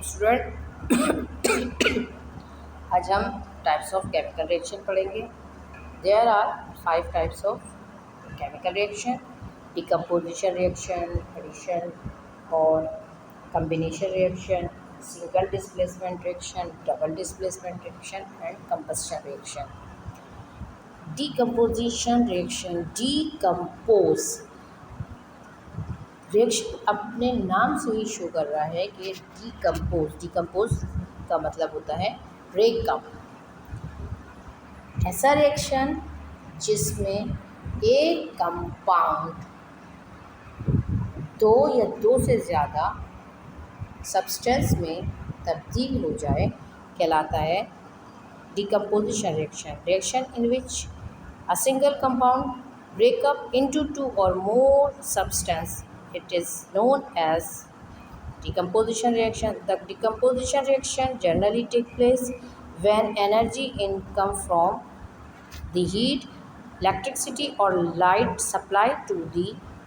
Student, आज हम types of chemical reaction पढ़ेंगे। There are 5 types of chemical reaction: decomposition reaction, addition और combination reaction, single displacement reaction, double displacement reaction and combustion reaction. Decomposition reaction, decompose reaction अपने नाम से ही show कर रहा है कि डिकम्पोज का मतलब होता है ब्रेकअप। ऐसा रिएक्शन जिसमें एक कंपाउंड दो या दो से ज़्यादा सब्सटेंस में तब्दील हो जाए कहलाता है decomposition reaction in which a single compound break up into two or more substance. It is known as decomposition reaction. The decomposition reaction generally take place when energy income from the heat, electricity or light supply to the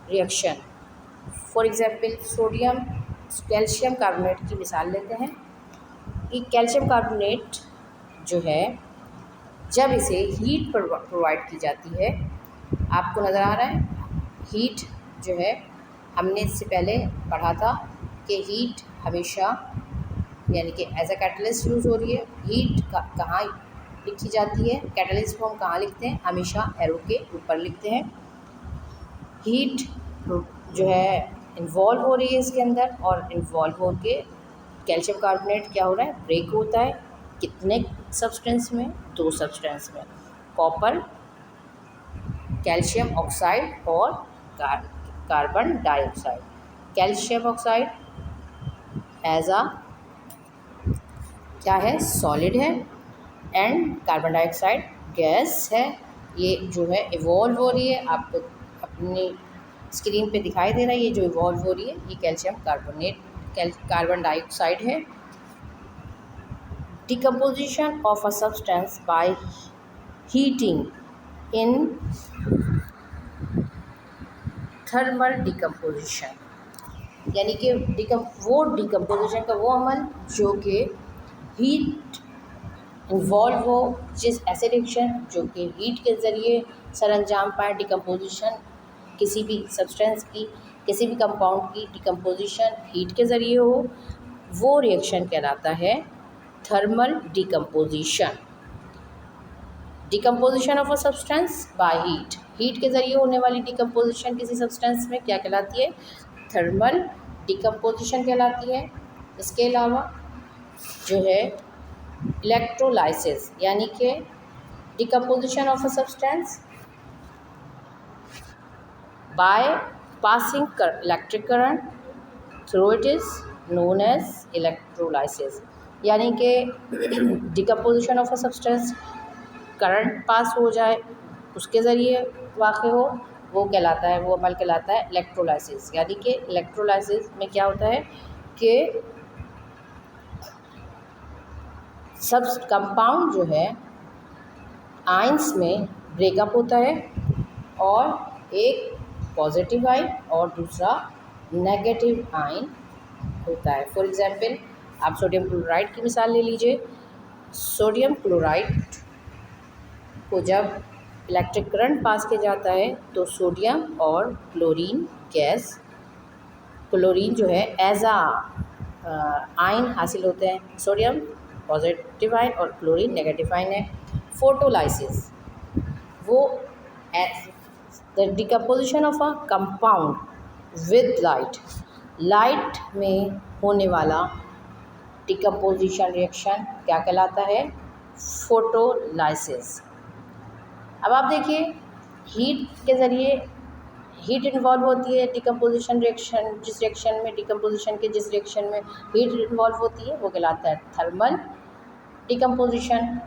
reaction. For example, sodium calcium carbonate की मिसाल लेते हैं कि calcium carbonate जो है जब इसे heat provide की जाती है, आपको नज़र आ रहा है हीट जो है, हमने इससे पहले पढ़ा था कि हीट हमेशा यानी कि एज अ कैटलिस्ट यूज़ हो रही है। हीट कहाँ लिखी जाती है, कैटलिस्ट को हम कहाँ लिखते हैं, हमेशा एरो के ऊपर लिखते हैं। हीट जो है इन्वॉल्व हो रही है इसके अंदर, और इन्वॉल्व हो के कैल्शियम कार्बोनेट क्या हो रहा है, ब्रेक होता है। कितने सब्सटेंस में? दो सब्सटेंस में, कॉपर कैल्शियम ऑक्साइड और carbon dioxide. Calcium oxide as आ क्या है, सॉलिड है, एंड कार्बन डाइऑक्साइड गैस है। ये जो है इवॉल्व हो रही है, आपको अपनी स्क्रीन पे दिखाई दे रहा है। ये जो इवॉल्व हो रही है ये कैल्शियम कार्बन डाइऑक्साइड है। Decomposition of a substance by heating in thermal decomposition, यानी कि वो डिकम्पोजिशन का वो अमल जो कि हीट इन्वॉल्व हो, जिस ऐसे रिएक्शन जो कि हीट के ज़रिए सरअंजाम पाए। डिकम्पोजिशन किसी भी सब्सटेंस की, किसी भी कंपाउंड की डिकम्पोजिशन हीट के ज़रिए हो, वो रिएक्शन कहलाता है thermal decomposition. Decomposition of a substance by heat के ज़रिए होने वाली डिकम्पोजिशन किसी सब्सटेंस में क्या कहलाती है, थर्मल डिकम्पोजिशन कहलाती है। इसके अलावा जो है इलेक्ट्रोलाइसिस, यानी कि decomposition of a substance by passing electric current through it is known as electrolysis, यानी कि decomposition of a substance current pass हो जाए उसके ज़रिए वाक़ हो, वो कहलाता है, वो अमल कहलाता है इलेक्ट्रोलाइसिस। यानी कि इलेक्ट्रोलाइसिस में क्या होता है कि सब कंपाउंड जो है आयंस में ब्रेकअप होता है, और एक पॉजिटिव आयन और दूसरा नेगेटिव आयन होता है। फॉर एग्जांपल, आप सोडियम क्लोराइड की मिसाल ले लीजिए। सोडियम क्लोराइड को जब इलेक्ट्रिक करंट पास किया जाता है तो सोडियम और क्लोरीन गैस, क्लोरीन जो है एज आ आयन हासिल होते हैं। सोडियम पॉजिटिव आयन और क्लोरीन नेगेटिव आयन है। फोटोलाइसिस वो the decomposition of a compound with light में होने वाला डिकम्पोजिशन रिएक्शन क्या कहलाता है, फोटोलाइसिस। अब आप देखिए हीट के ज़रिए हीट इन्वॉल्व होती है डिकम्पोजिशन रिएक्शन, जिस रिएक्शन में डिकम्पोजिशन के जिस रिएक्शन में हीट इन्वॉल्व होती है वो कहलाता है thermal decomposition.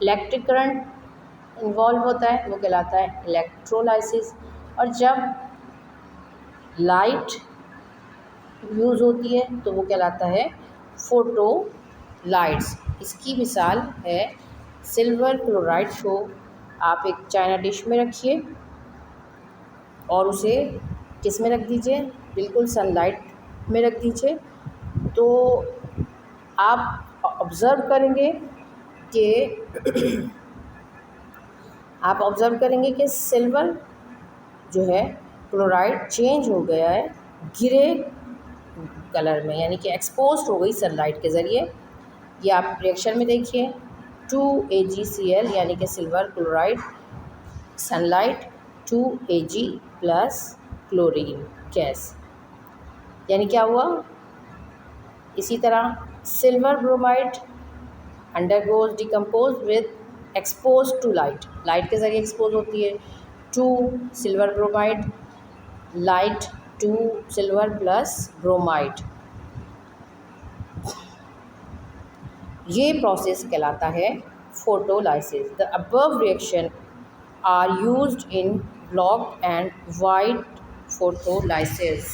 Electric current involve होता है वो कहलाता है इलेक्ट्रोलाइसिस, और जब लाइट यूज़ होती है तो वो कहलाता है फोटोलाइट्स। इसकी मिसाल है सिल्वर क्लोराइड को आप एक चाइना डिश में रखिए और उसे किस में रख दीजिए, बिल्कुल सनलाइट में रख दीजिए, तो आप ऑब्ज़र्व करेंगे कि सिल्वर जो है क्लोराइड चेंज हो गया है ग्रे कलर में, यानी कि एक्सपोज्ड हो गई सनलाइट के ज़रिए। ये आप रिएक्शन में देखिए, 2AgCl यानी कि silver chloride, sunlight 2Ag plus chlorine gas, यानी क्या हुआ। इसी तरह silver bromide undergoes decompose with expose to light, light के ज़रिए एक्सपोज होती है। 2 silver bromide, light 2 silver plus bromide, ये प्रोसेस कहलाता है photolysis. The above reaction are used in black and white photolysis.